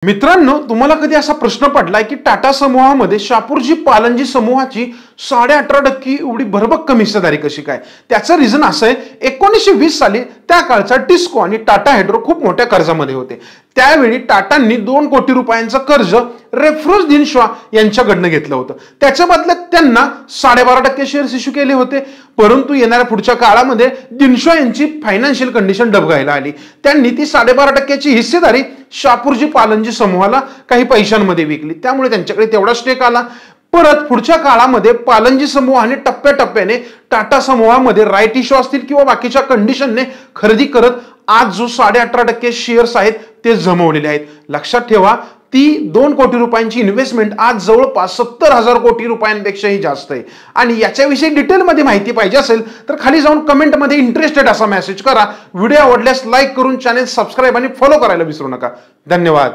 मित्रांनो, तुम्हाला कधी असा प्रश्न पडलाय की टाटा समूहामध्ये शापूरजी पालनजी समूहाची 18.5% एवढी भरभक्कम हिस्सेदारी कशी काय? त्याचं रिझन असं आहे, 1920 साली त्या काळचा टिस्को आणि टाटा हायड्रो खूप मोठ्या कर्जामध्ये होते। त्यावेळी टाटांनी 2 कोटी रुपयांचं कर्ज रेफ्रोज दिनशॉ यांच्याकडनं घेतलं होतं। त्याच्या बदल्यात त्यांना 12.5% शेअर्स इश्यू केले होते। परंतु येणाऱ्या पुढच्या काळामध्ये दिनशॉ यांची फायनान्शियल कंडिशन डबघाईला आली। त्यांनी ती 12.5% ची हिस्सेदारी शापूरजी पालनजी समूहाला काही पैशांमध्ये विकली। त्यामुळे त्यांच्याकडे तेवढा स्टेक आला। परत पुढच्या काळामध्ये पालनजी समूहाने टप्प्याटप्प्याने टाटा समूहामध्ये राईट इश्यू असतील किंवा बाकीच्या कंडिशनने खरेदी करत आज जो 18.5% शेअर्स आहेत ते जमवलेले आहेत। लक्षात ठेवा, ती 2 कोटी रुपयांची इन्व्हेस्टमेंट आज जवळपास 70,000 कोटी रुपयांपेक्षाही जास्त आहे। आणि याच्याविषयी डिटेलमध्ये माहिती पाहिजे असेल तर खाली जाऊन कमेंटमध्ये इंटरेस्टेड असा मेसेज करा। व्हिडिओ आवडल्यास लाईक करून चॅनल सबस्क्राइब आणि फॉलो करायला विसरू नका। धन्यवाद।